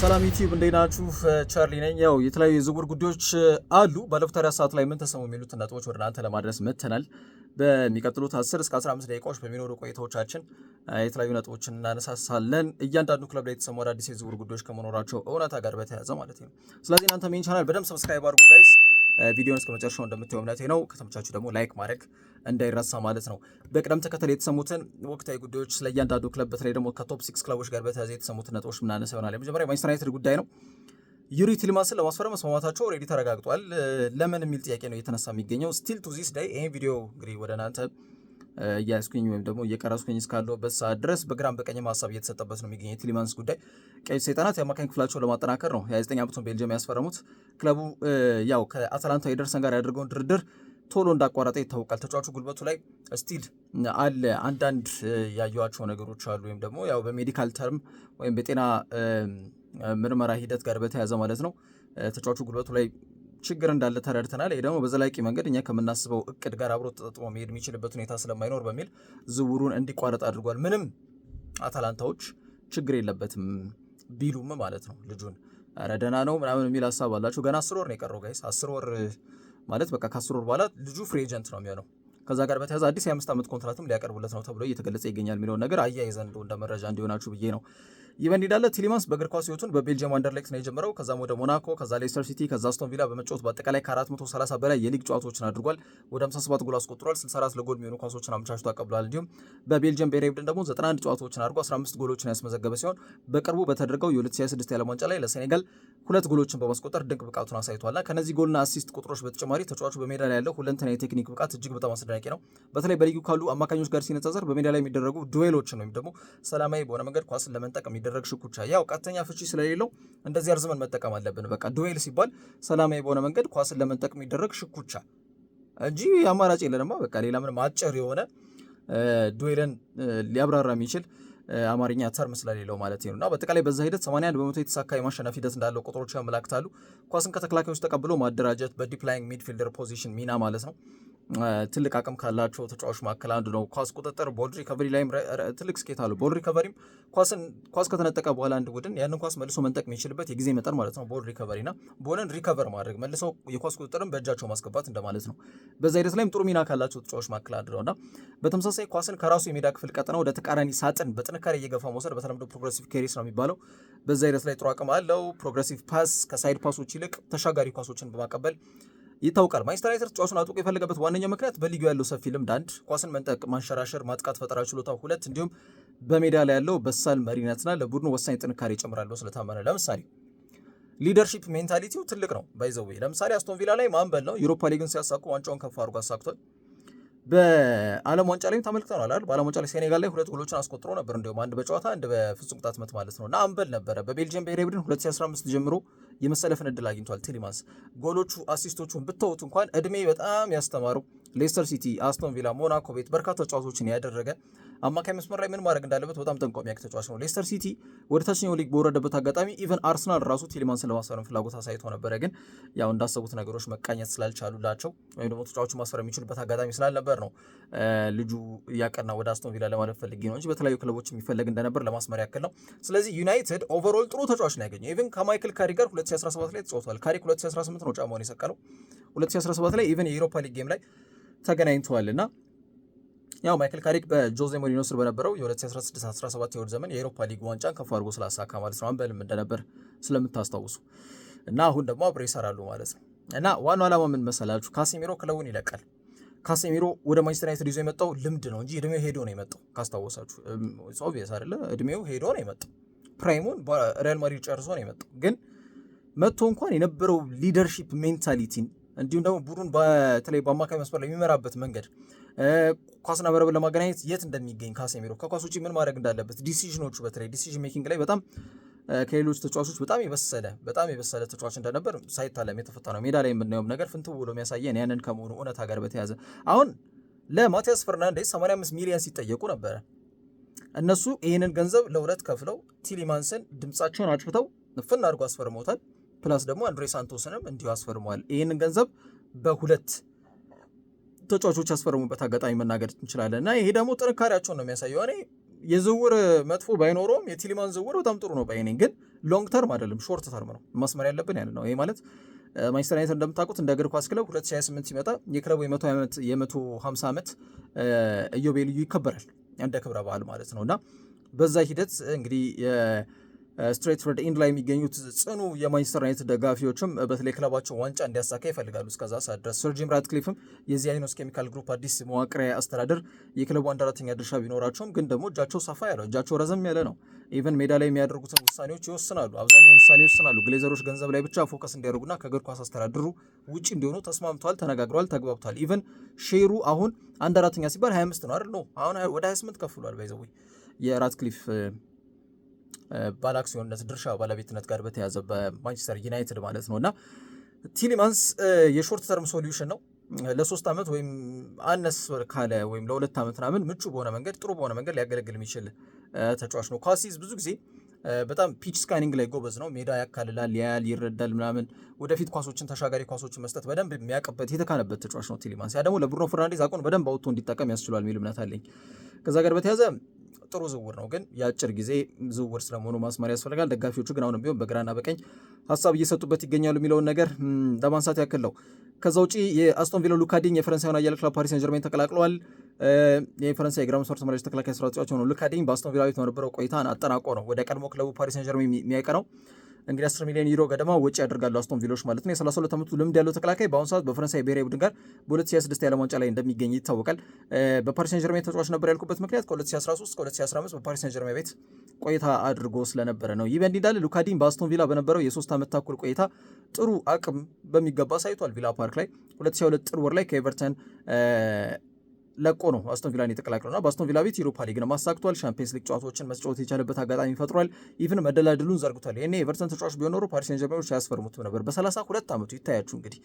ሰላም ዩቲዩብ እንዴት ናችሁ? ቻርሊ ነኝ። ያው የተለያዩ የዝውውር ጉዳዮች አሉ። ባለፉት 24 ሰዓት ላይ ምን ተሰሙ የሚሉት ነጥቦች ወደ እናንተ ለማድረስ መጥተናል። በሚቀጥሉት 10 እስከ 15 ደቂቃዎች በሚኖሩ ቆይታዎቻችን የተለያዩ ነጥቦችን እናነሳሳለን። እያንዳንዱ ክለብ ላይ የተሰሙ አዳዲስ የዝውውር ጉዳዮች ከመኖራቸው እውነታ ጋር በተያያዘ ማለት ነው። ስለዚህ እናንተ ሜን ቻናል በደንብ ሰብስክራይብ አድርጉ ጋይስ። ቪዲዮን እስከ መጨረሻው እንደምታዩ እምነቴ ነው። ከተመቻችሁ ደግሞ ላይክ ማድረግ እንዳይረሳ ማለት ነው። በቅደም ተከተል የተሰሙትን ወቅታዊ ጉዳዮች ስለ እያንዳንዱ ክለብ በተለይ ደግሞ ከቶፕ 6 ክለቦች ጋር በተያያዘ የተሰሙትን ነጥቦች ምናነሳ ይሆናል። የመጀመሪያ ማንቸስተር ዩናይትድ ጉዳይ ነው። ዩሪ ቲሊማንስን ለማስፈረም መስማማታቸው ኦልሬዲ ተረጋግጧል። ለምን የሚል ጥያቄ ነው እየተነሳ የሚገኘው። ስቲል ቱ ዚስ ዳይ ይሄ ቪዲዮ እንግዲህ ወደ እናንተ እያስኩኝ ወይም ደግሞ እየቀረስኩኝ እስካለሁበት ሰዓት ድረስ በግራም በቀኝም ሀሳብ እየተሰጠበት ነው የሚገኘው የቲሊማንስ ጉዳይ። ቀይ ሰይጣናት የአማካኝ ክፍላቸውን ለማጠናከር ነው የ29 ዓመቱን ቤልጅየም ያስፈረሙት። ክለቡ ያው ከአታላንታ ኤደርሰን ጋር ያደርገውን ድርድር ቶሎ እንዳቋረጠ ይታወቃል። ተጫዋቹ ጉልበቱ ላይ ስቲል አለ አንዳንድ ያዩዋቸው ነገሮች አሉ፣ ወይም ደግሞ ያው በሜዲካል ተርም ወይም በጤና ምርመራ ሂደት ጋር በተያያዘ ማለት ነው ተጫዋቹ ጉልበቱ ላይ ችግር እንዳለ ተረድተናል። ይሄ ደግሞ በዘላቂ መንገድ እኛ ከምናስበው እቅድ ጋር አብሮ ተጠጥሞ መሄድ የሚችልበት ሁኔታ ስለማይኖር በሚል ዝውውሩን እንዲቋረጥ አድርጓል። ምንም አታላንታዎች ችግር የለበትም ቢሉም ማለት ነው ልጁን ኧረ ደህና ነው ምናምን የሚል ሀሳብ አላቸው። ገና 10 ወር ነው የቀረው ጋይስ። 10 ወር ማለት በቃ ከ10 ወር በኋላ ልጁ ፍሪ ኤጀንት ነው የሚሆነው። ከዛ ጋር በተያያዘ አዲስ የ5 ዓመት ኮንትራትም ሊያቀርቡለት ነው ተብሎ እየተገለጸ ይገኛል የሚለውን ነገር አያይዘን እንደ መረጃ እንዲሆናችሁ ብዬ ነው። ይህ እንዳለ ቲሊማንስ በእግር ኳስ ህይወቱን በቤልጅየም አንደርሌክት ነው የጀመረው። ከዛም ወደ ሞናኮ፣ ከዛ ሌስተር ሲቲ፣ ከዛ አስቶን ቪላ በመጫወት በአጠቃላይ ከ430 በላይ የሊግ ጨዋታዎችን አድርጓል። ወደ 57 ጎል አስቆጥሯል። 64 ለጎል የሚሆኑ ኳሶችን አመቻችቶ አቀብሏል። እንዲሁም በቤልጅየም ብሔራዊ ቡድን ደግሞ 91 ጨዋታዎችን አድርጎ 15 ጎሎችን ያስመዘገበ ሲሆን በቅርቡ በተደረገው የ2026 የዓለም ዋንጫ ላይ ለሴኔጋል 2 ጎሎችን በማስቆጠር ድንቅ ብቃቱን አሳይቷልና ከነዚህ ጎልና አሲስት ቁጥሮች በተጨማሪ ተጫዋቹ በሜዳ ላይ ያለው ሁለንተና የቴክኒክ ብቃት እጅግ በጣም አስደናቂ ነው። በተለይ በሊጉ ካሉ አማካኞች ጋር ሲነጻጸር በሜዳ ላይ የሚደረጉ ዱዌሎችን ወይም ደግሞ ሰላማዊ በሆነ መንገድ ኳስን ለመንጠቅ የሚደረግ ሽኩቻ ያው ቀጥተኛ ፍቺ ስለሌለው እንደዚህ አርዝመን መጠቀም አለብን። በቃ ዱዌል ሲባል ሰላማዊ በሆነ መንገድ ኳስን ለመንጠቅ የሚደረግ ሽኩቻ እንጂ አማራጭ የለንማ። በቃ ሌላ ምንም አጭር የሆነ ዱዌልን ሊያብራራ የሚችል አማርኛ ተርም ስለሌለው ማለት ነው። እና በአጠቃላይ በዛ ሂደት 81 በመቶ የተሳካ የማሸነፍ ሂደት እንዳለው ቁጥሮች ያመላክታሉ። ኳስን ከተከላካዮች ተቀብሎ ማደራጀት በዲፕ ላይንግ ሚድፊልደር ፖዚሽን ሚና ማለት ነው ትልቅ አቅም ካላቸው ተጫዋቾች መካከል አንዱ ነው። ኳስ ቁጥጥር፣ ቦል ሪከቨሪ ላይም ትልቅ ስኬት አለው። ቦል ሪከቨሪም ኳስ ከተነጠቀ በኋላ አንድ ቡድን ያንን ኳስ መልሶ መንጠቅ የሚችልበት የጊዜ መጠን ማለት ነው ቦል ሪከቨሪና ቦልን ሪከቨር ማድረግ መልሶ የኳስ ቁጥጥርን በእጃቸው ማስገባት እንደማለት ነው። በዛ ሂደት ላይም ጥሩ ሚና ካላቸው ተጫዋቾች መካከል አንዱ ነውና በተመሳሳይ ኳስን ከራሱ የሜዳ ክፍል ቀጥና ወደ ተቃራኒ ሳጥን በጥንካሬ እየገፋ መውሰድ በተለምዶ ፕሮግሬሲቭ ኬሪስ ነው የሚባለው። በዛ ሂደት ላይ ጥሩ አቅም አለው። ፕሮግሬሲቭ ፓስ ከሳይድ ፓሶች ይልቅ ተሻጋሪ ኳሶችን በማቀበል ይታወቃል። ማንቸስተር ዩናይትድ ተጫዋቹን አጥብቆ የፈለገበት ዋነኛው ምክንያት በሊጉ ያለው ሰፊ ልምድ፣ 1 ኳስን መንጠቅ፣ ማንሸራሸር፣ ማጥቃት ፈጠራ ችሎታ፣ 2 እንዲሁም በሜዳ ላይ ያለው በሳል መሪነትና ለቡድኑ ወሳኝ ጥንካሬ ይጨምራል ስለታመነ። ለምሳሌ ሊደርሺፕ ሜንታሊቲው ትልቅ ነው ባይዘው። ለምሳሌ አስቶን ቪላ ላይ ማንበል ነው። ዩሮፓ ሊግን ሲያሳኩ ዋንጫውን ከፍ አድርጎ አሳክቷል። በዓለም ዋንጫ ላይም ተመልክተናል አይደል? በዓለም ዋንጫ ላይ ሴኔጋል ላይ 2 ጎሎችን አስቆጥሮ ነበር። እንዲሁም አንድ በጨዋታ አንድ በፍጹም ቅጣት ምት ማለት ነው። እና አምበል ነበረ። በቤልጅየም ብሔራዊ ቡድን 2015 ጀምሮ የመሰለፍን እድል አግኝቷል ቲሊማንስ። ጎሎቹ አሲስቶቹን ብትተውት እንኳን እድሜ በጣም ያስተማረው ሌስተር ሲቲ፣ አስቶን ቪላ፣ ሞናኮ ቤት በርካታ ተጫዋቾችን ያደረገ አማካይ መስመር ላይ ምን ማድረግ እንዳለበት በጣም ጠንቅቆ የሚያውቅ ተጫዋች ነው። ሌስተር ሲቲ ወደ ታችኛው ሊግ በወረደበት አጋጣሚ ኢቨን አርሰናል ራሱ ቲሊማንስን ለማስፈረም ፍላጎት አሳይቶ ነበረ። ግን ያው እንዳሰቡት ነገሮች መቃኘት ስላልቻሉላቸው ወይም ደግሞ ተጫዋቹ ማስፈረም የሚችሉበት አጋጣሚ ስላልነበር ነው ልጁ እያቀና ወደ አስቶን ቪላ ለማለፍ ፈልጌ ነው እንጂ በተለያዩ ክለቦች የሚፈለግ እንደነበር ለማስመር ያክል ነው። ስለዚህ ዩናይትድ ኦቨርኦል ጥሩ ተጫዋች ነው ያገኘው። ኢቨን ከማይክል ካሪ ጋር 2017 ላይ ተጫውቷል። ካሪ 2018 ነው ጫማውን የሰቀለው። 2017 ላይ ኢቨን የዩሮፓ ሊግ ጌም ላይ ተገናኝተዋልና ያው ማይክል ካሪክ በጆዜ ሞሪኖ ስር በነበረው የ2016-17 የውድድር ዘመን የአውሮፓ ሊግ ዋንጫን ከፍ አድርጎ ስላሳካ ማለት ነው አንበልም እንደነበር ስለምታስታውሱ እና አሁን ደግሞ አብረው ይሰራሉ ማለት ነው። እና ዋናው ዓላማ ምን መሰላችሁ? ካሴሚሮ ክለቡን ይለቃል። ካሴሚሮ ወደ ማንቸስተር ዩናይትድ ይዞ የመጣው ልምድ ነው እንጂ እድሜው ሄዶ ነው የመጣው። ካስታወሳችሁ ኦብቪየስ አይደለ? እድሜው ሄዶ ነው የመጣው። ፕራይሙን በሪያል ማድሪድ ጨርሶ ነው የመጣው። ግን መጥቶ እንኳን የነበረው ሊደርሺፕ ሜንታሊቲን እንዲሁም ደግሞ ቡድን በተለይ በአማካይ መስመር ላይ የሚመራበት መንገድ ኳስና መረብን ለማገናኘት የት እንደሚገኝ ካሴሚሮ ከኳስ ውጪ ምን ማድረግ እንዳለበት ዲሲዥኖቹ በተለይ ዲሲዥን ሜኪንግ ላይ በጣም ከሌሎች ተጫዋቾች በጣም የበሰለ ተጫዋች እንደነበር ሳይታለም የተፈታ ነው። ሜዳ ላይ የምናየውም ነገር ፍንትው ብሎ የሚያሳየን ያንን ከመሆኑ እውነታ ጋር በተያያዘ አሁን ለማቲያስ ፈርናንዴስ 85 ሚሊዮን ሲጠየቁ ነበረ። እነሱ ይህንን ገንዘብ ለሁለት ከፍለው ቲሊማንስን ድምጻቸውን አጭፍተው ፍን አድርጎ አስፈርመውታል። ፕላስ ደግሞ አንድሬ ሳንቶስንም እንዲሁ አስፈርመዋል። ይህንን ገንዘብ በሁለት ተጫዋቾች ያስፈርሙበት አጋጣሚ መናገር እንችላለን እና ይሄ ደግሞ ጥንካሬያቸውን ነው የሚያሳየው። እኔ የዝውውር መጥፎ ባይኖረውም የቲሊማንስ ዝውውር በጣም ጥሩ ነው ባይኔ። ግን ሎንግ ተርም አይደለም ሾርት ተርም ነው ማስመር ያለብን ያለ ነው። ይሄ ማለት ማንቸስተር ዩናይትድ እንደምታውቁት እንደ እግር ኳስ ክለብ 2028 ሲመጣ የክለቡ የ150 ዓመት ኢዮቤልዩ ይከበራል እንደ ክብረ በዓል ማለት ነው። እና በዛ ሂደት እንግዲህ ስትሬትፎርድ ኢንድ ላይ የሚገኙት ጽኑ የማንቸስተር ዩናይትድ ደጋፊዎችም በተለይ ክለባቸው ዋንጫ እንዲያሳካ ይፈልጋሉ። እስከዛ ሰዓት ድረስ ሰር ጂም ራትክሊፍም የዚህ አይኖስ ኬሚካል ግሩፕ አዲስ መዋቅራዊ አስተዳደር የክለቡ 1/4ኛ ድርሻ ቢኖራቸውም ግን ደግሞ እጃቸው ሰፋ ያለው እጃቸው ረዘም ያለ ነው። ኢቨን ሜዳ ላይ የሚያደርጉትን ውሳኔዎች ይወስናሉ። አብዛኛውን ውሳኔ ይወስናሉ። ግሌዘሮች ገንዘብ ላይ ብቻ ፎከስ እንዲያደርጉና ከእግር ኳስ አስተዳደሩ ውጭ እንዲሆኑ ተስማምተዋል፣ ተነጋግረዋል፣ ተግባብተዋል። ኢቨን ሼሩ አሁን 1/4ኛ ሲባል 25 ነው አይደል? ነው አሁን ወደ 28 ከፍሏል። ባይዘው የራትክሊፍ ባለአክሲዮንነት ድርሻ ባለቤትነት ጋር በተያዘ በማንቸስተር ዩናይትድ ማለት ነው። እና ቲሊማንስ የሾርት ተርም ሶሉሽን ነው። ለ3 ዓመት ወይም አነስ ካለ ወይም ለ2 ዓመት ምናምን ምቹ በሆነ መንገድ ጥሩ በሆነ መንገድ ሊያገለግል የሚችል ተጫዋች ነው። ኳሲዝ ብዙ ጊዜ በጣም ፒች ስካኒንግ ላይ ጎበዝ ነው። ሜዳ ያካልላል፣ ያያል፣ ይረዳል ምናምን ወደፊት ኳሶችን ተሻጋሪ ኳሶችን መስጠት በደንብ የሚያውቅበት የተካነበት ተጫዋች ነው ቲሊማንስ። ያ ደግሞ ለብሩኖ ፈርናንዴዝ አቁን በደንብ አውጥቶ እንዲጠቀም ያስችሏል የሚል እምነት አለኝ። ከዛ ጋር በተያዘ ጥሩ ዝውውር ነው፣ ግን የአጭር ጊዜ ዝውውር ስለመሆኑ ማስመር ያስፈልጋል። ደጋፊዎቹ ግን አሁንም ቢሆን በግራና በቀኝ ሀሳብ እየሰጡበት ይገኛሉ የሚለውን ነገር ለማንሳት ያክል ነው። ከዛ ውጪ የአስቶን ቪላ ሉካዲኝ የፈረንሳዩን አያል ክለብ ፓሪስ ሴን ጀርሜን ተቀላቅለዋል። የፈረንሳይ የግራ መስመር ተመላላሽ ተከላካይ ስራ ተጫዋች ሆነው ሉካዲኝ በአስቶን ቪላ ቤት በነበረው ቆይታን አጠናቆ ነው ወደ ቀድሞ ክለቡ ፓሪስ ሴን ጀርሜን የሚያቀነው። እንግዲህ 10 ሚሊዮን ዩሮ ገደማ ወጪ ያደርጋሉ አስቶን ቪሎች ማለት ነው። የ32 ዓመቱ ልምድ ያለው ተከላካይ በአሁኑ ሰዓት በፈረንሳይ ብሔራዊ ቡድን ጋር በ2026 የዓለም ዋንጫ ላይ እንደሚገኝ ይታወቃል። በፓሪስ ሴን ጀርሜን ተጫዋች ነበር ያልኩበት ምክንያት ከ2013 እስከ 2015 በፓሪስ ሴን ጀርሜን ቤት ቆይታ አድርጎ ስለነበረ ነው። ይህ በእንዲህ እንዳለ ሉካዲኝ በአስቶን ቪላ በነበረው የ3 ዓመት ተኩል ቆይታ ጥሩ አቅም በሚገባ ሳይቷል። ቪላ ፓርክ ላይ 2022 ጥር ወር ላይ ከኤቨርተን ለቆ ነው አስቶን ቪላን የተቀላቀለውና በአስቶን ቪላ ቤት ዩሮፓ ሊግን ማሳክቷል። ሻምፒየንስ ሊግ ጨዋታዎችን መጫወት የቻለበት አጋጣሚ ፈጥሯል። ኢቭን መደላድሉን ዘርግቷል። ይሄኔ ኤቨርተን ተጫዋች ቢሆን ኖሮ ፓሪስ ሴን ጀርሜኖች አያስፈርሙትም ነበር በ32 ዓመቱ ይታያችሁ እንግዲህ።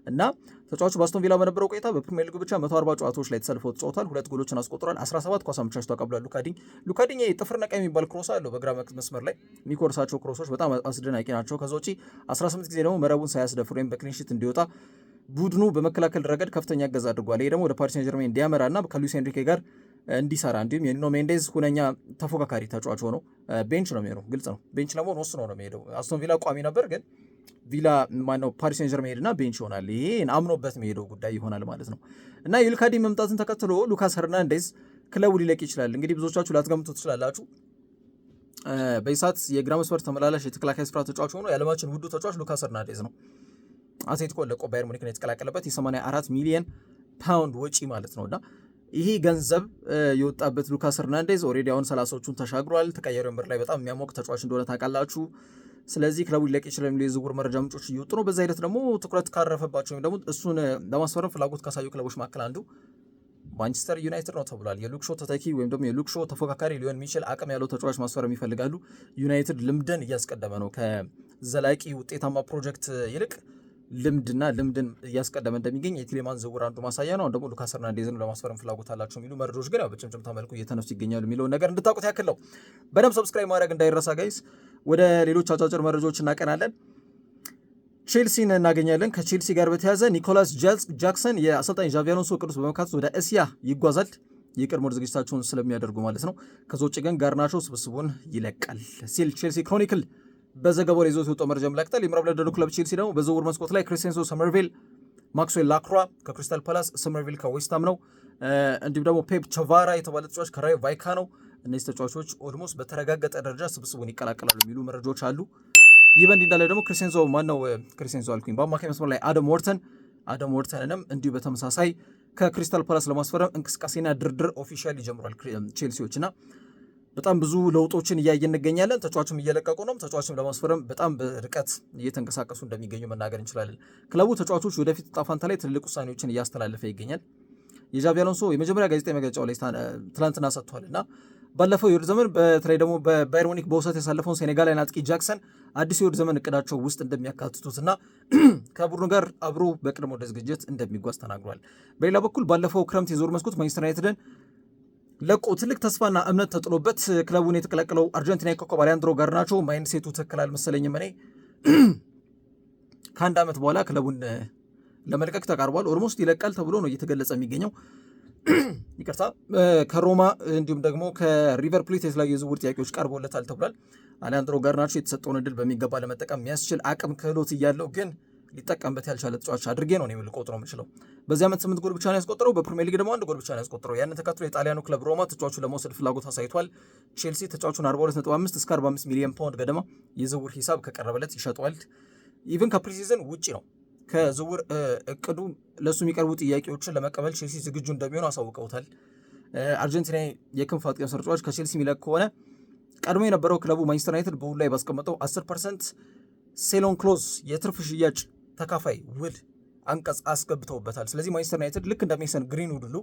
እና ተጫዋቹ በአስቶን ቪላ በነበረው ቆይታ በፕሪሚየር ሊግ ብቻ 140 ጨዋታዎች ላይ ተሰልፎ ተጫውቷል። 2 ጎሎችን አስቆጥሯል። 17 ኳስ አመቻችቶ አቀብሏል። ሉካዲኝ ጥፍር ነቃ የሚባል ክሮስ አለው በግራ መስመር ላይ የሚኮርሳቸው ክሮሶች በጣም አስደናቂ ናቸው። ከዛ ውጪ 18 ጊዜ ደግሞ መረቡን ሳያስደፍር ወይም በክሊንሺት እንዲወጣ ቡድኑ በመከላከል ረገድ ከፍተኛ እገዛ አድርጓል። ይሄ ደግሞ ወደ ፓሪስ ሴን ጀርሜን እንዲያመራና ከሉዊስ ኤንሪኬ ጋር እንዲሰራ እንዲሁም የኑኖ ሜንዴዝ ሁነኛ ተፎካካሪ ተጫዋች ሆኖ ቤንች ነው የሚሄደው። ግልጽ ነው ቤንች ለመሆን ወስኖ ነው የሚሄደው። አስቶን ቪላ ቋሚ ነበር፣ ግን ቪላ ማነው ፓሪስ ሴን ጀርሜን ሄድና ቤንች ይሆናል። ይሄ አምኖበት የሚሄደው ጉዳይ ይሆናል ማለት ነው። እና የሉካዲኝ መምጣትን ተከትሎ ሉካስ ሄርናንዴዝ ክለቡ ሊለቅ ይችላል። እንግዲህ ብዙዎቻችሁ ላትገምቱ ትችላላችሁ። በኢሳት የግራ መስመር ተመላላሽ የተከላካይ ስፍራ ተጫዋች ሆኖ የዓለማችን ውዱ ተጫዋች ሉካስ ሄርናንዴዝ ነው። አትሌቲኮ ለቆ ባየር ሙኒክን የተቀላቀለበት የ84 ሚሊዮን ፓውንድ ወጪ ማለት ነውና ይሄ ገንዘብ የወጣበት ሉካስ ሄርናንዴዝ ኦልሬዲ አሁን 30ዎቹን ተሻግሯል። ተቀያሪ ወንበር ላይ በጣም የሚያሞቅ ተጫዋች እንደሆነ ታውቃላችሁ። ስለዚህ ክለቡ ሊለቅ ይችላል የሚሉ የዝውውር መረጃ ምንጮች እየወጡ ነው። በዛ ሂደት ደግሞ ትኩረት ካረፈባቸው ወይም ደግሞ እሱን ለማስፈረም ፍላጎት ካሳዩ ክለቦች መካከል አንዱ ማንቸስተር ዩናይትድ ነው ተብሏል። የሉክሾ ተተኪ ወይም ደግሞ የሉክሾ ተፎካካሪ ሊሆን የሚችል አቅም ያለው ተጫዋች ማስፈረም ይፈልጋሉ። ዩናይትድ ልምድን እያስቀደመ ነው። ከዘላቂ ውጤታማ ፕሮጀክት ይልቅ ልምድን እያስቀደመ እንደሚገኝ የቲሌማን ዝውውር አንዱ ማሳያ ነው። አሁን ደግሞ ሉካስ ሄርናንዴዝን ለማስፈረም ፍላጎት አላቸው የሚሉ መረጃዎች ግን በጭምጭምታ መልኩ እየተነሱ ይገኛሉ የሚለውን ነገር እንድታውቁት ያክል ነው። በደንብ ሰብስክራይብ ማድረግ እንዳይረሳ ጋይስ። ወደ ሌሎች አጫጭር መረጃዎች እናቀናለን። ቼልሲን እናገኛለን። ከቼልሲ ጋር በተያዘ ኒኮላስ ጃክሰን የአሰልጣኝ ዣቪ አሎንሶ ቅዱስ በመካተት ወደ እስያ ይጓዛል። የቅድሞ ዝግጅታቸውን ስለሚያደርጉ ማለት ነው። ከዛ ውጭ ግን ጋርናቾ ስብስቡን ይለቃል ሲል ቼልሲ ክሮኒክል በዘገባው ላይ ይዞት የወጣው መረጃ ያመለክታል። የምዕራብ ለንደኑ ክለብ ቼልሲ ደግሞ በዝውውር መስኮት ላይ ክሪስቴንሶ ሰመርቪል፣ ማክስዌል ላክሯ ከክሪስታል ፓላስ፣ ሰመርቪል ከዌስትሃም ነው። እንዲሁም ደግሞ ፔፕ ቸቫራ የተባለ ተጫዋች ከራዮ ቫይካ ነው። እነዚህ ተጫዋቾች ኦልሞስት በተረጋገጠ ደረጃ ስብስቡን ይቀላቀላሉ የሚሉ መረጃዎች አሉ። ይህ በእንዲህ እንዳለ ደግሞ ክሪስቴንሶ አልኩኝ በአማካይ መስመር ላይ አደም ዎርተንንም እንዲሁ በተመሳሳይ ከክሪስታል ፓላስ ለማስፈረም እንቅስቃሴና ድርድር ኦፊሻል ይጀምሯል ቼልሲዎችና በጣም ብዙ ለውጦችን እያየን እንገኛለን። ተጫዋችም እየለቀቁ ነው። ተጫዋችም ለማስፈረም በጣም በርቀት እየተንቀሳቀሱ እንደሚገኙ መናገር እንችላለን። ክለቡ ተጫዋቾች ወደፊት ዕጣ ፈንታ ላይ ትልልቅ ውሳኔዎችን እያስተላለፈ ይገኛል። የዣቪ አሎንሶ የመጀመሪያ ጋዜጣዊ መግለጫው ላይ ትላንትና ሰጥቷል እና ባለፈው የውድድር ዘመን በተለይ ደግሞ በባየር ሙኒክ በውሰት ያሳለፈውን ሴኔጋላዊን አጥቂ ጃክሰን አዲስ የውድድር ዘመን እቅዳቸው ውስጥ እንደሚያካትቱትና ከቡድኑ ጋር አብሮ በቅድመ ወደ ዝግጅት እንደሚጓዝ ተናግሯል። በሌላ በኩል ባለፈው ክረምት የዝውውር መስኮት ማንቸስተር ዩናይትድን ለቆ ትልቅ ተስፋና እምነት ተጥሎበት ክለቡን የተቀላቀለው አርጀንቲና ኮከብ አሌሃንድሮ ጋርናቾ ማይንድ ሴቱ ትክክል አልመሰለኝም። እኔ ከአንድ ዓመት በኋላ ክለቡን ለመልቀቅ ተቃርቧል። ኦልሞስት ይለቃል ተብሎ ነው እየተገለጸ የሚገኘው። ይቅርታ ከሮማ እንዲሁም ደግሞ ከሪቨር ፕሌት የተለያዩ የዝውውር ጥያቄዎች ቀርቦለታል ተብሏል። አሌሃንድሮ ጋርናቾ የተሰጠውን እድል በሚገባ ለመጠቀም የሚያስችል አቅም ክህሎት እያለው ግን ሊጠቀምበት ያልቻለ ተጫዋች አድርጌ ነው ልቆጥረው የምችለው። በዚህ ዓመት 8 ጎል ብቻ ነው ያስቆጠረው። በፕሪሚየር ሊግ ደግሞ 1 ጎል ብቻ ነው ያስቆጠረው። ያንን ተከትሎ የጣሊያኑ ክለብ ሮማ ተጫዋቹን ለመውሰድ ፍላጎት አሳይቷል። ቼልሲ ተጫዋቹን 42.5 እስከ 45 ሚሊዮን ፓውንድ ገደማ የዝውውር ሂሳብ ከቀረበለት ይሸጠዋል። ኢቭን ከፕሪሲዝን ውጪ ነው ከዝውውር እቅዱ ለሱ የሚቀርቡ ጥያቄዎችን ለመቀበል ቼልሲ ዝግጁ እንደሚሆን አሳውቀውታል። አርጀንቲና የክንፍ አጥቂ ተጫዋች ከቼልሲ የሚለቅ ከሆነ ቀድሞ የነበረው ክለቡ ማንቸስተር ዩናይትድ በውል ላይ ባስቀመጠው 10% ሴሎን ክሎዝ የትርፍ ሽያጭ ተካፋይ ውል አንቀጽ አስገብተውበታል። ስለዚህ ማንቸስተር ዩናይትድ ልክ እንደ ሜሰን ግሪንውድ ሁሉ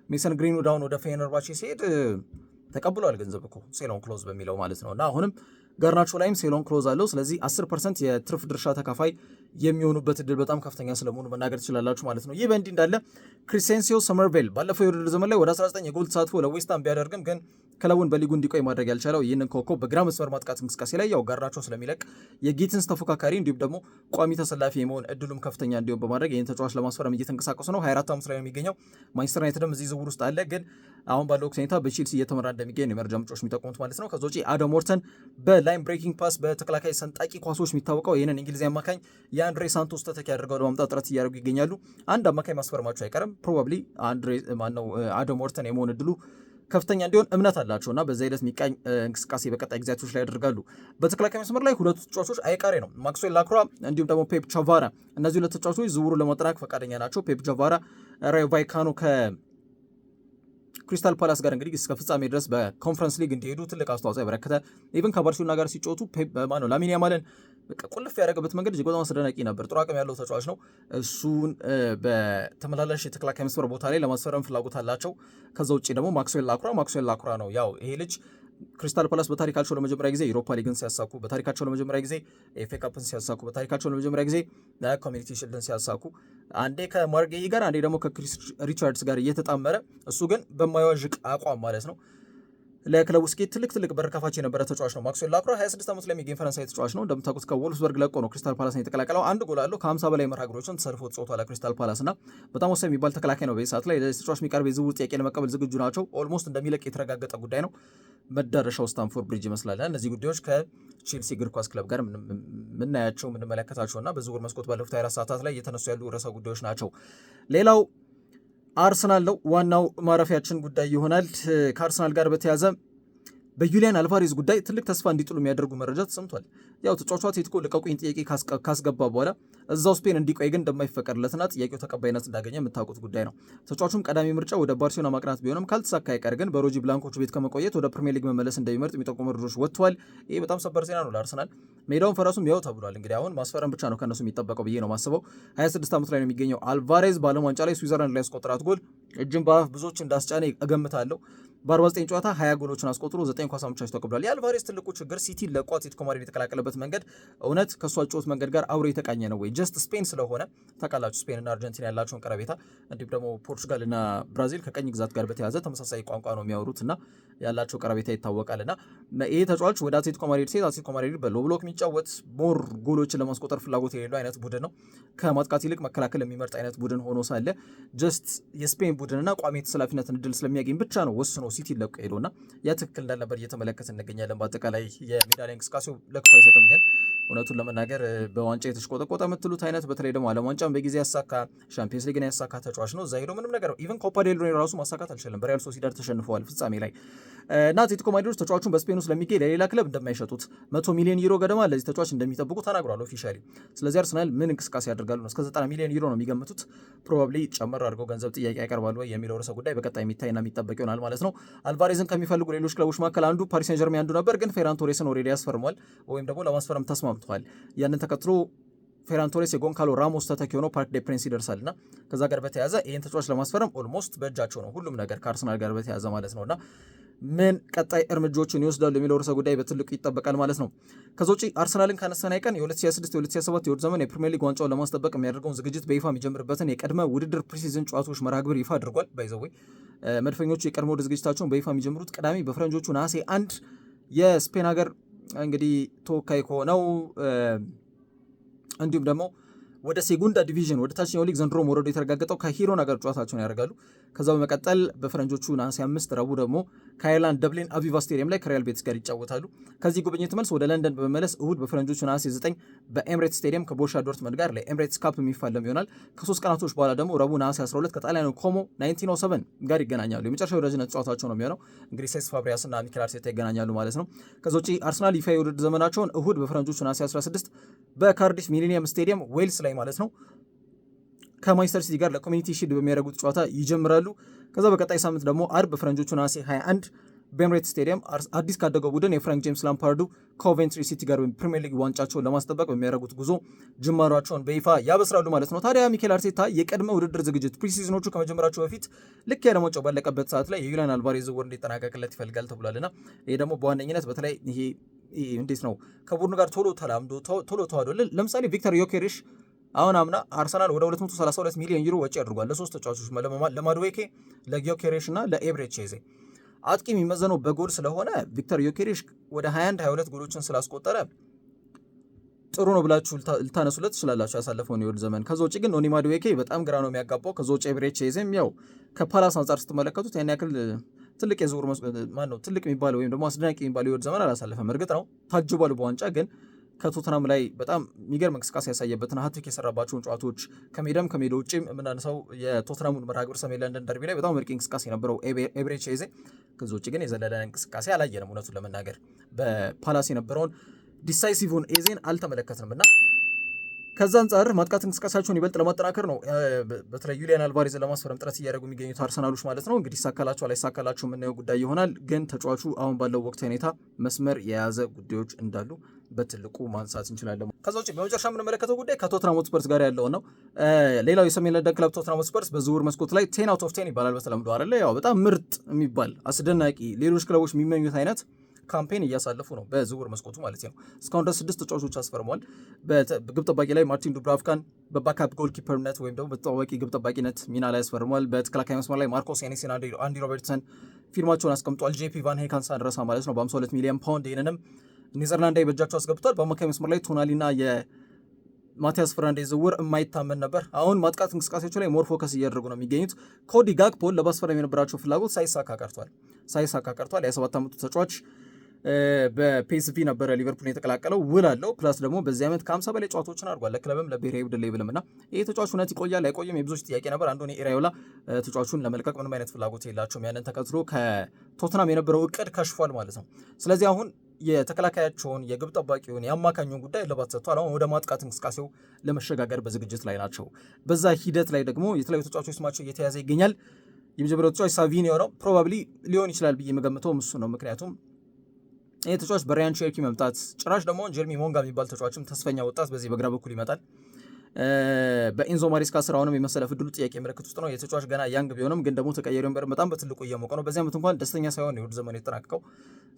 ሜሰን ግሪንውድ አሁን ወደ ፌነርባቼ ሲሄድ ተቀብሏል ገንዘብ እኮ ሴሎን ክሎዝ በሚለው ማለት ነው። እና አሁንም ጋርናቾ ላይም ሴሎን ክሎዝ አለው። ስለዚህ 10% የትርፍ ድርሻ ተካፋይ የሚሆኑበት እድል በጣም ከፍተኛ ስለመሆኑ መናገር ትችላላችሁ ማለት ነው። ይህ በእንዲህ እንዳለ ክሪስቴንሲዮ ሰመርቬል ባለፈው የውድድር ዘመን ላይ ወደ 19 የጎል ተሳትፎ ለዌስትሃም ቢያደርግም ግን ክለቡን በሊጉ እንዲቆይ ማድረግ ያልቻለው ይህንን ኮከብ በግራ መስመር ማጥቃት እንቅስቃሴ ላይ ያው ጋርናቾ ስለሚለቅ የጊትንስ ተፎካካሪ እንዲሁም ደግሞ ቋሚ ተሰላፊ የመሆን እድሉም ከፍተኛ እንዲሆን በማድረግ ይህን ተጫዋች ለማስፈረም እየተንቀሳቀሱ ነው። 24 ዓመት ላይ ነው የሚገኘው። ማንቸስተር ዩናይትድም እዚህ ዝውውር ውስጥ አለ፣ ግን አሁን ባለው ሁኔታ በቼልሲ እየተመራ እንደሚገኝ የመረጃ ምንጮች የሚጠቁሙት ማለት ነው። ከዛ ውጪ አደም ሞርተን በላይን ብሬኪንግ ፓስ በተከላካይ ሰንጣቂ ኳሶች የሚታወቀው ይህንን እንግሊዛዊ አማካኝ የአንድሬ ሳንቶስ ተተኪ አድርገው ለማምጣት ጥረት እያደረጉ ይገኛሉ። አንድ አማካኝ ማስፈረማቸው አይቀርም። ፕሮባብሊ አደም ሞርተን የመሆን እድሉ ከፍተኛ እንዲሆን እምነት አላቸው እና በዛ ሂደት የሚቃኝ እንቅስቃሴ በቀጣይ ጊዜያቶች ላይ ያደርጋሉ። በተከላካይ መስመር ላይ ሁለቱ ተጫዋቾች አይቃሬ ነው፣ ማክስዌል ላክሯ እንዲሁም ደግሞ ፔፕ ቻቫራ። እነዚህ ሁለት ተጫዋቾች ዝውውሩን ለማጠናቀቅ ፈቃደኛ ናቸው። ፔፕ ቻቫራ ራዮ ቫይካኖ ከክሪስታል ፓላስ ጋር እንግዲህ እስከ ፍጻሜ ድረስ በኮንፈረንስ ሊግ እንዲሄዱ ትልቅ አስተዋጽኦ ያበረከተ፣ ኢቭን ከባርሴሎና ጋር ሲጫወቱ ላሚን ያማልን ቁልፍ ያደረገበት መንገድ እጅግ በጣም አስደናቂ ነበር። ጥሩ አቅም ያለው ተጫዋች ነው። እሱን በተመላላሽ የተከላካይ መስመር ቦታ ላይ ለማስፈረም ፍላጎት አላቸው። ከዛ ውጭ ደግሞ ማክስዌል ላክሯ ነው። ያው ይሄ ልጅ ክሪስታል ፓላስ በታሪካቸው ለመጀመሪያ ጊዜ ዩሮፓ ሊግን ሲያሳኩ፣ በታሪካቸው ለመጀመሪያ ጊዜ ኤፍ ኤ ካፕን ሲያሳኩ፣ በታሪካቸው ለመጀመሪያ ጊዜ ኮሚኒቲ ሺልድን ሲያሳኩ አንዴ ከማርጌይ ጋር አንዴ ደግሞ ከክሪስ ሪቻርድስ ጋር እየተጣመረ እሱ ግን በማይዋዥቅ አቋም ማለት ነው ለክለቡ ስኬት ትልቅ በር ከፋች የነበረ ተጫዋች ነው። ማክስዌል ላክሯ 26 ዓመት ላይ የሚገኝ ፈረንሳይ ተጫዋች ነው። እንደምታውቁት ከወልፍስበርግ ለቆ ነው ክሪስታል ፓላስን የተቀላቀለው። 1 ጎል አለው። ከ50 በላይ መርሃ ግብሮችን ተሰልፎ ተጫውቷል ክሪስታል ፓላስ እና በጣም ወሳኝ የሚባል ተከላካይ ነው። በዚህ ሰዓት ላይ ለዚህ ተጫዋች የሚቀርብ የዝውውር ጥያቄ ለመቀበል ዝግጁ ናቸው። ኦልሞስት እንደሚለቅ የተረጋገጠ ጉዳይ ነው። መዳረሻው ስታንፎርድ ብሪጅ ይመስላል። እነዚህ ጉዳዮች ከቼልሲ እግር ኳስ ክለብ ጋር የምናያቸው የምንመለከታቸው እና በዝውውር መስኮት ባለፉት 24 ሰዓታት ላይ እየተነሱ ያሉ ርዕሰ ጉዳዮች ናቸው። ሌላው አርሰናል ነው። ዋናው ማረፊያችን ጉዳይ ይሆናል። ከአርሰናል ጋር በተያዘ በዩሊያን አልቫሬዝ ጉዳይ ትልቅ ተስፋ እንዲጥሉ የሚያደርጉ መረጃ ተሰምቷል። ያው ተጫዋቹ አትሌቲኮ ልቀቁኝ ጥያቄ ካስገባ በኋላ እዛው ስፔን እንዲቆይ ግን እንደማይፈቀድለትና ጥያቄው ተቀባይነት እንዳገኘ የምታውቁት ጉዳይ ነው። ተጫዋቹም ቀዳሚ ምርጫ ወደ ባርሴሎና ማቅናት ቢሆንም ካልተሳካ አይቀር ግን በሮጂ ብላንኮቹ ቤት ከመቆየት ወደ ፕሪሚየር ሊግ መመለስ እንደሚመርጥ የሚጠቁሙ መረጃዎች ወጥተዋል። ይሄ በጣም ሰበር ዜና ነው ለአርሰናል። ሜዳውን ፈረሱም ያው ተብሏል። እንግዲህ አሁን ማስፈረም ብቻ ነው ከነሱ የሚጠበቀው ብዬ ነው ማስበው። 26 ዓመት ላይ ነው የሚገኘው አልቫሬዝ። በዓለም ዋንጫ ላይ ስዊዘርላንድ ላይ ያስቆጠራት ጎል እጅን በአፍ ብዙዎች እንዳስጫነ እገምታለሁ። በ49 ጨዋታ 20 ጎሎችን አስቆጥሮ 9 ኳስ አመቻችቶ ተቀብሏል። የአልቫሬዝ ትልቁ ችግር ሲቲ ለቆ አትሌቲኮ ማድሪድ የተቀላቀለበት መንገድ እውነት ከእሱ አጨዋወት መንገድ ጋር አብሮ የተቃኘ ነው ወይ? ጀስት ስፔን ስለሆነ ታውቃላችሁ፣ ስፔንና አርጀንቲና ያላቸውን ቀረቤታ እንዲሁም ደግሞ ፖርቹጋልና ብራዚል ከቀኝ ግዛት ጋር በተያያዘ ተመሳሳይ ቋንቋ ነው የሚያወሩት እና ያላቸው ቀረቤታ ይታወቃል። እና ይሄ ተጫዋች ወደ አትሌቲኮ ማድሪድ ሴት አትሌቲኮ ማድሪድ በሎ ብሎክ የሚጫወት ሞር ጎሎችን ለማስቆጠር ፍላጎት የሌለው አይነት ቡድን ነው። ከማጥቃት ይልቅ መከላከል የሚመርጥ አይነት ቡድን ሆኖ ሳለ ጀስት የስፔን ቡድንና ቋሚ የተሰላፊነትን እድል ስለሚያገኝ ብቻ ነው ወስኖ ሲቲ ለቆ ሄዶና ያ ትክክል እንዳልነበር እየተመለከት እንገኛለን። በአጠቃላይ የሜዳ ላይ እንቅስቃሴው ለክፉ አይሰጥም። ግን እውነቱን ለመናገር በዋንጫ የተሽቆጠቆጠ የምትሉት አይነት በተለይ ደግሞ ዓለም ዋንጫን በጊዜ ያሳካ ሻምፒየንስ ሊግን ያሳካ ተጫዋች ነው። እዛ ሄዶ ምንም ነገር ኢቨን ኮፓ ዴል ሬይ ራሱ ማሳካት አልቻለም። በሪያል ሶሲዳድ ተሸንፈዋል ፍጻሜ ላይ እና አትሌቲኮ ማድሪድ ተጫዋቹን በስፔን ውስጥ ለሚገኝ ለሌላ ክለብ እንደማይሸጡት 100 ሚሊዮን ዩሮ ገደማ ለዚህ ተጫዋች እንደሚጠብቁ ተናግሯል ኦፊሻሊ። ስለዚህ አርሰናል ምን እንቅስቃሴ ያደርጋሉ ነው? እስከ 90 ሚሊዮን ዩሮ ነው የሚገምቱት። ፕሮባብሊ ጨመር አድርገው ገንዘብ ጥያቄ ያቀርባሉ ወይ የሚለው ርዕሰ ጉዳይ በቀጣይ የሚታይና የሚጠበቅ ይሆናል ማለት ነው። አልቫሬዝን ከሚፈልጉ ሌሎች ክለቦች መካከል አንዱ ፓሪስ ሴን ጀርሜን አንዱ ነበር፣ ግን ፌራን ቶሬስን ኦልሬዲ ያስፈርሟል ወይም ደግሞ ለማስፈረም ተስማምተዋል። ያንን ተከትሎ ፌራን ቶሬስ የጎንካሎ ራሞስ ተተኪ ሆኖ ፓርክ ዴ ፕሪንስ ይደርሳልና ከዛ ጋር በተያያዘ ይህን ተጫዋች ለማስፈረም ኦልሞስት በእጃቸው ነው ሁሉም ነገር ከአርሰናል ጋር በተያያዘ ማለት ነውና ምን ቀጣይ እርምጃዎችን ይወስዳሉ የሚለው ርዕሰ ጉዳይ በትልቁ ይጠበቃል ማለት ነው። ከዛ ውጪ አርሰናልን ካነሳን አይቀን የ2026-2027 የውድድር ዘመን የፕሪሚየር ሊግ ዋንጫውን ለማስጠበቅ የሚያደርገውን ዝግጅት በይፋ የሚጀምርበትን የቅድመ ውድድር ፕሪሲዝን ጨዋታዎች መርሃ ግብር ይፋ አድርጓል። ባይዘዌ መድፈኞቹ የቀድሞ ወደ ዝግጅታቸውን በይፋ የሚጀምሩት ቅዳሜ በፈረንጆቹ ነሐሴ 1 የስፔን ሀገር እንግዲህ ተወካይ ከሆነው እንዲሁም ደግሞ ወደ ሴጉንዳ ዲቪዥን ወደ ታችኛው ሊግ ዘንድሮ መውረዱ የተረጋገጠው ከሂሮና ጋር ጨዋታቸውን ያደርጋሉ። ከዛ በመቀጠል በፈረንጆቹ ነሐሴ 5 ረቡዕ ደግሞ ከአየርላንድ ደብሊን አቪቫ ስቴዲየም ላይ ከሪያል ቤቲስ ጋር ይጫወታሉ። ከዚህ ጉብኝት መልስ ወደ ለንደን በመመለስ እሁድ በፈረንጆቹ ነሐሴ 9 በኤምሬትስ ስቴዲየም ከቦሩሲያ ዶርትመንድ ጋር ለኤምሬትስ ካፕ የሚፋለም ይሆናል። ከ3 ቀናቶች በኋላ ደግሞ ረቡዕ ነሐሴ 12 ከጣሊያኑ ኮሞ 1907 ጋር ይገናኛሉ። የመጨረሻው ወዳጅነት ጨዋታቸው ነው የሚሆነው። እንግዲህ ሴስ ፋብሪያስ እና ሚኬል አርቴታ ይገናኛሉ ማለት ነው። ከዛ ውጪ አርሰናል ይፋ የውድድር ዘመናቸውን እሁድ በፈረንጆቹ ነሐሴ 16 በካርዲፍ ሚሊኒየም ስቴዲየም ዌልስ ላይ ማለት ነው ከማንቸስተር ሲቲ ጋር ለኮሚኒቲ ሺልድ በሚያደርጉት ጨዋታ ይጀምራሉ። ከዛ በቀጣይ ሳምንት ደግሞ አርብ በፈረንጆቹ ነሐሴ 21 በኤምሬትስ ስቴዲየም አዲስ ካደገው ቡድን የፍራንክ ጄምስ ላምፓርዱ ኮቬንትሪ ሲቲ ጋር ፕሪሚየር ሊግ ዋንጫቸውን ለማስጠበቅ በሚያደርጉት ጉዞ ጅማሯቸውን በይፋ ያበስራሉ ማለት ነው። ታዲያ ሚኬል አርቴታ የቅድመ ውድድር ዝግጅት ፕሪሲዝኖቹ ከመጀመራቸው በፊት ልክ ያለመውጫው ባለቀበት ሰዓት ላይ የዩሊያን አልቫሬዝ ዝውውር እንዲጠናቀቅለት ይፈልጋል ተብሏልና ይሄ ደግሞ በዋነኝነት በተለይ ይሄ እንዴት ነው ከቡድኑ ጋር ቶሎ ተላምዶ ቶሎ ተዋህዶ ለምሳሌ ቪክተር ዮኬሬሽ አሁን አምና አርሰናል ወደ 232 ሚሊዮን ዩሮ ወጪ አድርጓል ለሶስት ተጫዋቾች ለማድዌኬ፣ ለጊዮኬሬሽ እና ለኤብሬቼዜ። አጥቂ የሚመዘነው በጎል ስለሆነ ቪክተር ዮኬሬሽ ወደ 21-22 ጎሎችን ስላስቆጠረ ጥሩ ነው ብላችሁ ልታነሱለት ትችላላችሁ ያሳለፈውን የውድድር ዘመን። ከዛ ውጭ ግን ኖኒ ማድዌኬ በጣም ግራ ነው የሚያጋባው። ከዛ ውጭ ኤብሬቼዜም ያው ከፓላስ አንጻር ስትመለከቱት ያን ያክል ትልቅ የዝውውር ትልቅ የሚባለው ወይም ደግሞ አስደናቂ የሚባለው የውድድር ዘመን አላሳለፈም። እርግጥ ነው ታጅቧል በዋንጫ ግን ከቶተናም ላይ በጣም የሚገርም እንቅስቃሴ ያሳየበትን ሀትሪክ የሰራባቸውን ጨዋታዎች ከሜዳም ከሜዳ ውጭም የምናነሳው የቶተናሙን መርሃ ግብር ሰሜን ለንደን ደርቢ ላይ በጣም ምርጥ እንቅስቃሴ የነበረው ኤብሬቼዜ ከዚ ውጭ ግን የዘለለ እንቅስቃሴ አላየንም። እውነቱን ለመናገር በፓላስ የነበረውን ዲሳይሲቭን ኤዜን አልተመለከትንም እና ከዛ አንጻር ማጥቃት እንቅስቃሴያቸውን ይበልጥ ለማጠናከር ነው በተለይ ዩሊያን አልቫሬዝን ለማስፈረም ጥረት እያደረጉ የሚገኙት አርሰናሎች ማለት ነው። እንግዲህ ይሳካላቸው አላይሳካላቸው የምናየው ጉዳይ ይሆናል። ግን ተጫዋቹ አሁን ባለው ወቅታዊ ሁኔታ መስመር የያዘ ጉዳዮች እንዳሉ በትልቁ ማንሳት እንችላለን። ከዛ ውጭ በመጨረሻ የምንመለከተው ጉዳይ ከቶትናም ሆትስፐርስ ጋር ያለው ነው። ሌላው የሰሜን ለንደን ክለብ ቶትናም ሆትስፐርስ በዝውውር መስኮት ላይ 10 out of 10 ይባላል በተለምዶ አይደለ? ያው በጣም ምርጥ የሚባል አስደናቂ ሌሎች ክለቦች የሚመኙት አይነት ካምፔን እያሳለፉ ነው በዝውውር መስኮቱ ማለት ነው። እስካሁን ድረስ 6 ተጫዋቾች አስፈርመዋል። በግብ ጠባቂ ላይ ማርቲን ዱብራቭካን በባካፕ ጎልኪፐርነት ወይም ደግሞ በተጠባባቂ ግብ ጠባቂነት ሚና ላይ አስፈርመዋል። በተከላካይ መስመር ላይ ማርኮስ ያኔሲን፣ አንዲ ሮበርትሰን ፊርማቸውን አስቀምጧል። ጄፒ ቫን ሄካን ሳንረሳ ማለት ነው በ52 ሚሊዮን ፓውንድ ይህንንም ኔዘርላንዳዊ በእጃቸው አስገብቷል። በአማካይ መስመር ላይ ቶናሊና የማቲያስ ፍራንዴዝ ዝውውር የማይታመን ነበር። አሁን ማጥቃት እንቅስቃሴዎቹ ላይ ሞር ፎከስ እያደረጉ ነው የሚገኙት። ኮዲ ጋክፖል ለማስፈረም የነበራቸው ፍላጎት ሳይሳካ ቀርቷል። የ7 ዓመቱ ተጫዋች በፒኤስቪ ነበረ ሊቨርፑል የተቀላቀለው፣ ውል አለው። ፕላስ ደግሞ በዚህ ዓመት ከ50 በላይ ጨዋታዎችን አድርጓል ለክለብም ለብሔራዊ ቡድን ሌቭልም እና ይህ ተጫዋች እውነት ይቆያል አይቆይም የብዙዎች ጥያቄ ነበር። አንዶኒ ኢራዮላ ተጫዋቹን ለመልቀቅ ምንም አይነት ፍላጎት የላቸውም። ያንን ተከትሎ ከቶትናም የነበረው እቅድ ከሽፏል ማለት ነው። ስለዚህ አሁን የተከላካያቸውን የግብ ጠባቂውን የአማካኙን ጉዳይ እልባት ሰጥቷል። አሁን ወደ ማጥቃት እንቅስቃሴው ለመሸጋገር በዝግጅት ላይ ናቸው። በዛ ሂደት ላይ ደግሞ የተለያዩ ተጫዋቾች ስማቸው እየተያዘ ይገኛል። የመጀመሪያው ተጫዋች ሳቪኒዮ ነው። ፕሮባብሊ ሊሆን ይችላል ብዬ የምገምተው እሱ ነው። ምክንያቱም ይህ ተጫዋች በራያን ቼርኪ መምጣት ጭራሽ ደግሞ ጀርሚ ሞንጋ የሚባል ተጫዋችም ተስፈኛ ወጣት በዚህ በግራ በኩል ይመጣል። በኢንዞ ማሬስካ ስራውንም የመሰለፍ ዕድሉ ጥያቄ ምልክት ውስጥ ነው። የተጫዋች ገና ያንግ ቢሆንም ግን ደግሞ ተቀያሪ ወንበር በጣም በትልቁ እየሞቀ ነው። በዚህ ዓመት እንኳን ደስተኛ ሳይሆን የውድድር ዘመኑ የተጠናቀቀው።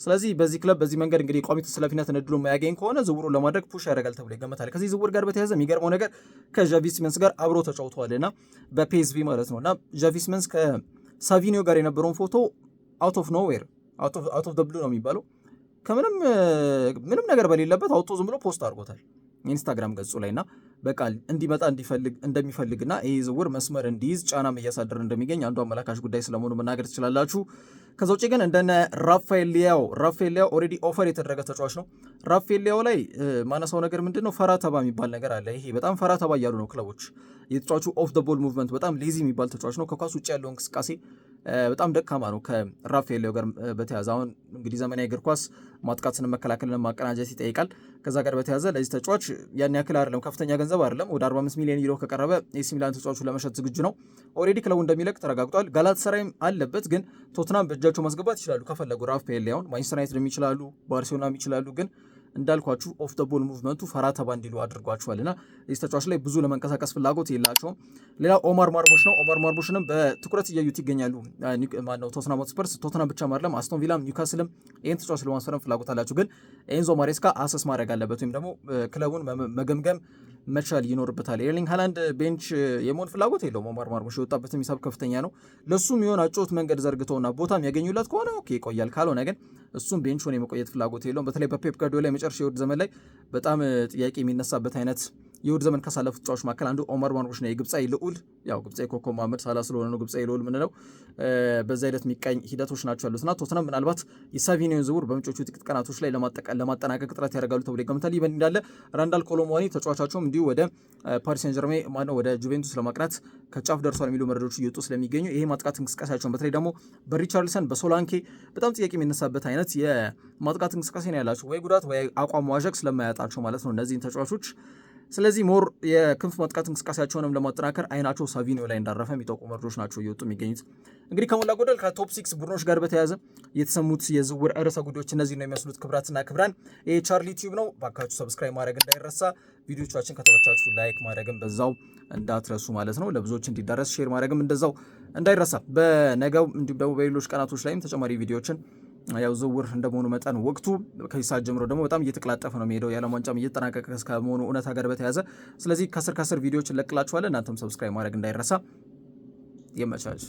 ስለዚህ በዚህ ክለብ በዚህ መንገድ እንግዲህ ቋሚ ተሰላፊነትን ዕድሉ የማያገኝ ከሆነ ዝውውሩን ለማድረግ ፑሽ ያደርጋል ተብሎ ይገመታል። ከዚህ ዝውውር ጋር በተያያዘ የሚገርመው ነገር ከዣቪ ሲመንስ ጋር አብሮ ተጫውተዋል እና በፒኤስቪ ማለት ነው እና ዣቪ ሲመንስ ከሳቪኒዮ ጋር የነበረውን ፎቶ አውት ኦፍ ኖዌር አውት ኦፍ ዘ ብሉ ነው የሚባለው ምንም ነገር በሌለበት አውጥቶ ዝም ብሎ ፖስት አድርጎታል ኢንስታግራም ገጹ ላይ እና በቃ እንዲመጣ እንደሚፈልግና ይህ ዝውውር መስመር እንዲይዝ ጫናም እያሳደረ እንደሚገኝ አንዱ አመላካሽ ጉዳይ ስለመሆኑ መናገር ትችላላችሁ። ከዛ ውጭ ግን እንደነ ራፋኤል ሊያው ኦልሬዲ ኦፈር የተደረገ ተጫዋች ነው። ራፋኤል ሊያው ላይ ማነሳው ነገር ምንድን ነው ፈራተባ የሚባል ነገር አለ። ይሄ በጣም ፈራተባ እያሉ ነው ክለቦች። የተጫዋቹ ኦፍ ደ ቦል ሙቭመንት በጣም ሌዚ የሚባል ተጫዋች ነው። ከኳስ ውጭ ያለው እንቅስቃሴ በጣም ደካማ ነው። ከራፋኤል ሊያው ጋር በተያዘ አሁን እንግዲህ ዘመናዊ እግር ኳስ ማጥቃትን መከላከልን ማቀናጀት ይጠይቃል። ከዛ ጋር በተያዘ ለዚህ ተጫዋች ያን ያክል አይደለም፣ ከፍተኛ ገንዘብ አይደለም። ወደ 45 ሚሊዮን ዩሮ ከቀረበ ኤሲ ሚላን ተጫዋቹ ለመሸጥ ዝግጁ ነው። ኦልሬዲ ክለቡ እንደሚለቅ ተረጋግጧል። ጋላታሳራይም አለበት፣ ግን ቶትናም በእጃቸው ማስገባት ይችላሉ ከፈለጉ። ራፋኤል ሊያውን ማንቸስተር ዩናይትድ ይችላሉ፣ ባርሴሎናም ይችላሉ። ግን እንዳልኳችሁ ኦፍ ደ ቦል ሙቭመንቱ ፈራተባ እንዲሉ አድርጓቸዋልና እዚህ ተጫዋች ላይ ብዙ ለመንቀሳቀስ ፍላጎት የላቸውም። ሌላ ኦማር ማርሙሽ ነው። ኦማር ማርሙሽንም በትኩረት እያዩት ይገኛሉ። ማነው ቶትናም ሆትስፐርስ፣ ቶትናም ብቻ አይደለም አስቶን ቪላም ኒውካስልም ይህን ተጫዋች ለማስፈረም ፍላጎት አላቸው። ግን ኤንዞ ማሬስካ አሰስ ማድረግ አለበት ወይም ደግሞ ክለቡን መገምገም መቻል ይኖርበታል። ኤርሊንግ ሃላንድ ቤንች የመሆን ፍላጎት የለውም። ኦማር ማርሙሽ የወጣበትም ሂሳብ ከፍተኛ ነው። ለሱም የሆነ አጮት መንገድ ዘርግተውና ቦታም ያገኙለት ከሆነ ኦኬ ይቆያል። ካልሆነ ግን እሱም ቤንች ሆነ የመቆየት ፍላጎት የለውም። በተለይ በፔፕ ጋርዲዮላ የመጨረሻ የውድድር ዘመን ላይ በጣም ጥያቄ የሚነሳበት አይነት የውድ ዘመን ካሳለፉት ተጫዋቾች መካከል አንዱ ኦመር ማርሙሽ ነው። የግብፃዊ ልዑል ያው ግብፃዊ ኮከብ መሐመድ ሳላ ስለሆነ ነው ግብፃዊ ልዑል ምንለው። በዛ ሂደት የሚቃኝ ሂደቶች ናቸው ያሉትና ቶተንሃም ምናልባት የሳቪኒዮን ዝውውር በመጪዎቹ ጥቂት ቀናቶች ላይ ለማጠናቀቅ ጥረት ያደርጋሉ ተብሎ ይገምታል። ይህ እንዳለ ራንዳል ኮሎሙዋኒ ተጫዋቻቸውም እንዲሁ ወደ ፓሪስ ሴን ጀርሜን ወደ ጁቬንቱስ ለማቅናት ከጫፍ ደርሷል የሚሉ መረጃዎች እየወጡ ስለሚገኙ ይሄ ማጥቃት እንቅስቃሴያቸውን በተለይ ደግሞ በሪቻርልሰን በሶላንኬ በጣም ጥያቄ የሚነሳበት አይነት የማጥቃት እንቅስቃሴ ነው ያላቸው፣ ወይ ጉዳት ወይ አቋም መዋዠቅ ስለማያጣቸው ማለት ነው እነዚህን ተጫዋቾች። ስለዚህ ሞር የክንፍ ማጥቃት እንቅስቃሴያቸውንም ለማጠናከር አይናቸው ሳቪኒዮ ላይ እንዳረፈ የሚጠቁ መረጃዎች ናቸው እየወጡ የሚገኙት። እንግዲህ ከሞላ ጎደል ከቶፕ 6 ቡድኖች ጋር በተያያዘ የተሰሙት የዝውውር ርዕሰ ጉዳዮች እነዚህ ነው የሚመስሉት። ክብራትና ክብራን ይሄ ቻርሊ ቲዩብ ነው። ባካችሁ ሰብስክራይብ ማድረግ እንዳይረሳ፣ ቪዲዮቻችን ከተመቻችሁ ላይክ ማድረግም በዛው እንዳትረሱ ማለት ነው። ለብዙዎች እንዲዳረስ ሼር ማድረግም እንደዛው እንዳይረሳ። በነገው እንዲሁም ደግሞ በሌሎች ቀናቶች ላይም ተጨማሪ ቪዲዮችን ያው ዝውውር እንደመሆኑ መጠን ወቅቱ ከዚህ ሰዓት ጀምሮ ደግሞ በጣም እየተቀላጠፈ ነው የሚሄደው የዓለም ዋንጫም እየተጠናቀቀ ከመሆኑ እውነታ ጋር በተያያዘ ስለዚህ ከስር ቪዲዮዎች እንለቅላችኋለን። እናንተም ሰብስክራይብ ማድረግ እንዳይረሳ። ይመቻች።